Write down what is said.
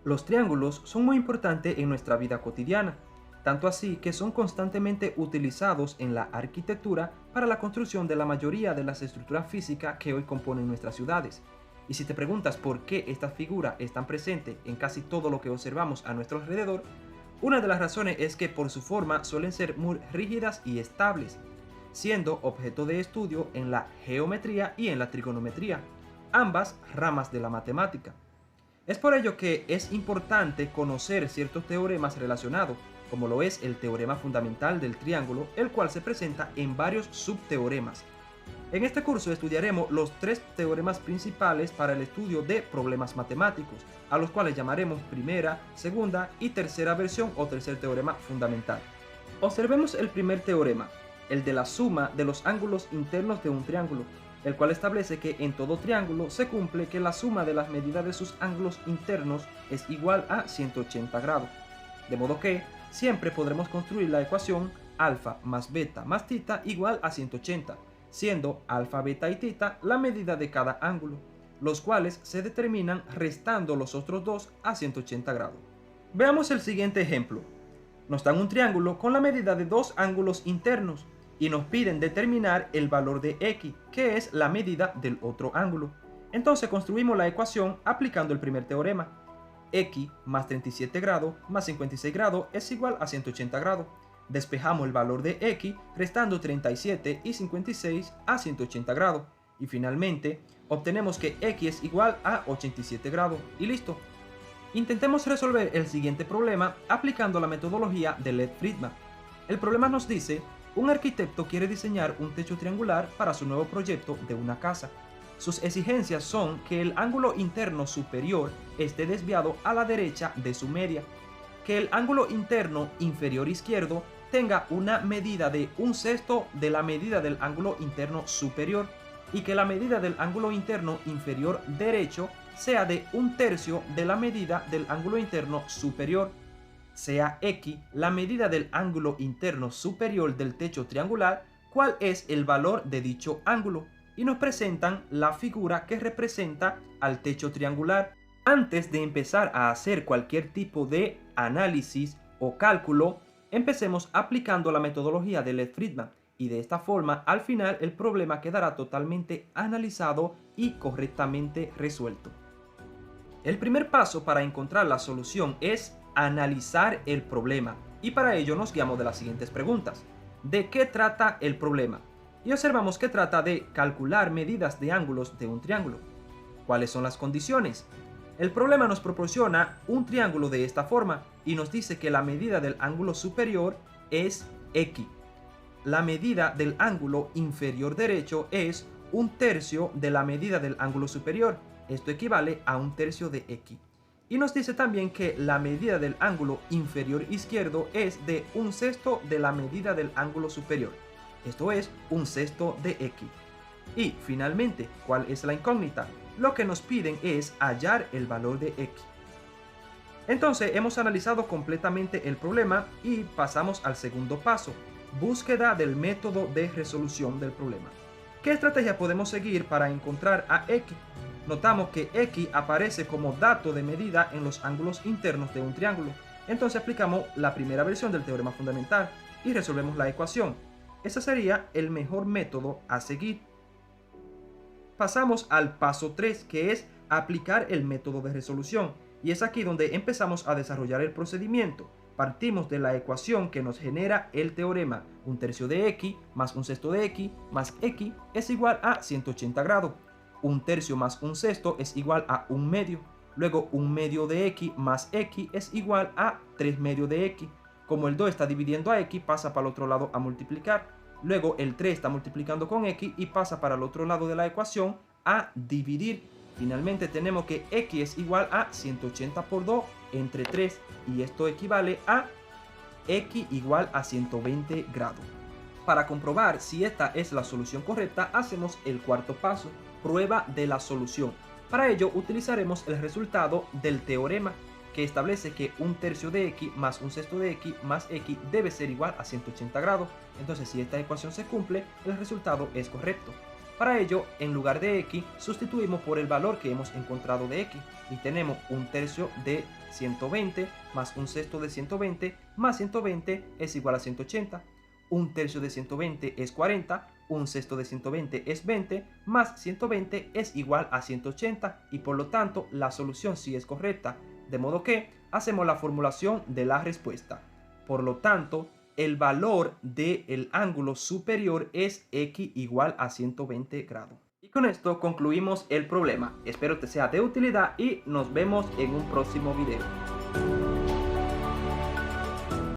Los triángulos son muy importantes en nuestra vida cotidiana, tanto así que son constantemente utilizados en la arquitectura para la construcción de la mayoría de las estructuras físicas que hoy componen nuestras ciudades. Y si te preguntas por qué esta figura es tan presente en casi todo lo que observamos a nuestro alrededor, una de las razones es que por su forma suelen ser muy rígidas y estables, siendo objeto de estudio en la geometría y en la trigonometría, ambas ramas de la matemática. Es por ello que es importante conocer ciertos teoremas relacionados, como lo es el teorema fundamental del triángulo, el cual se presenta en varios subteoremas. En este curso estudiaremos los tres teoremas principales para el estudio de problemas matemáticos, a los cuales llamaremos primera, segunda y tercera versión o tercer teorema fundamental. Observemos el primer teorema, el de la suma de los ángulos internos de un triángulo, el cual establece que en todo triángulo se cumple que la suma de las medidas de sus ángulos internos es igual a 180 grados. De modo que siempre podremos construir la ecuación alfa más beta más tita igual a 180, siendo alfa, beta y tita la medida de cada ángulo, los cuales se determinan restando los otros dos a 180 grados. Veamos el siguiente ejemplo. Nos dan un triángulo con la medida de dos ángulos internos y nos piden determinar el valor de x, que es la medida del otro ángulo. Entonces construimos la ecuación aplicando el primer teorema. X más 37 grados más 56 grados es igual a 180 grados. Despejamos el valor de x restando 37 y 56 a 180 grados. Y finalmente obtenemos que x es igual a 87 grados. Y listo. Intentemos resolver el siguiente problema aplicando la metodología de Lev-Fridman. El problema nos dice: un arquitecto quiere diseñar un techo triangular para su nuevo proyecto de una casa. Sus exigencias son que el ángulo interno superior esté desviado a la derecha de su media, que el ángulo interno inferior izquierdo tenga una medida de 1/6 de la medida del ángulo interno superior y que la medida del ángulo interno inferior derecho sea de 1/3 de la medida del ángulo interno superior, sea x la medida del ángulo interno superior del techo triangular, cuál es el valor de dicho ángulo, y nos presentan la figura que representa al techo triangular. Antes de empezar a hacer cualquier tipo de análisis o cálculo, empecemos aplicando la metodología de Lev-Fridman, y de esta forma al final el problema quedará totalmente analizado y correctamente resuelto. El primer paso para encontrar la solución es analizar el problema, y para ello nos guiamos de las siguientes preguntas. ¿De qué trata el problema? Y observamos que trata de calcular medidas de ángulos de un triángulo. ¿Cuáles son las condiciones? El problema nos proporciona un triángulo de esta forma y nos dice que la medida del ángulo superior es x. La medida del ángulo inferior derecho es 1/3 de la medida del ángulo superior. Esto equivale a 1/3 de x. Y nos dice también que la medida del ángulo inferior izquierdo es de 1/6 de la medida del ángulo superior. Esto es 1/6 de x. Y finalmente, ¿cuál es la incógnita? Lo que nos piden es hallar el valor de x. Entonces hemos analizado completamente el problema y pasamos al segundo paso: búsqueda del método de resolución del problema. ¿Qué estrategia podemos seguir para encontrar a x? Notamos que x aparece como dato de medida en los ángulos internos de un triángulo. Entonces aplicamos la primera versión del teorema fundamental y resolvemos la ecuación. Ese sería el mejor método a seguir. Pasamos al paso 3, que es aplicar el método de resolución. Y es aquí donde empezamos a desarrollar el procedimiento. Partimos de la ecuación que nos genera el teorema: 1/3 de x más 1/6 de x más x es igual a 180 grados. 1/3 más 1/6 es igual a 1/2. Luego 1/2 de x más x es igual a 3/2 de x. Como el 2 está dividiendo a x, pasa para el otro lado a multiplicar. Luego el 3 está multiplicando con x y pasa para el otro lado de la ecuación a dividir. Finalmente tenemos que x es igual a 180 por 2 entre 3, y esto equivale a x igual a 120 grados. Para comprobar si esta es la solución correcta, hacemos el cuarto paso: prueba de la solución. Para ello utilizaremos el resultado del teorema, que establece que 1/3 de x más 1/6 de x más x debe ser igual a 180 grados. Entonces, si esta ecuación se cumple, el resultado es correcto. Para ello, en lugar de x, sustituimos por el valor que hemos encontrado de x y tenemos un tercio de 120 más un sexto de 120 más 120 es igual a 180. Un tercio de 120 es 40, un sexto de 120 es 20, más 120 es igual a 180 y por lo tanto la solución sí es correcta, de modo que hacemos la formulación de la respuesta. Por lo tanto, el valor del ángulo superior es x igual a 120 grados. Y con esto concluimos el problema. Espero te sea de utilidad y nos vemos en un próximo video.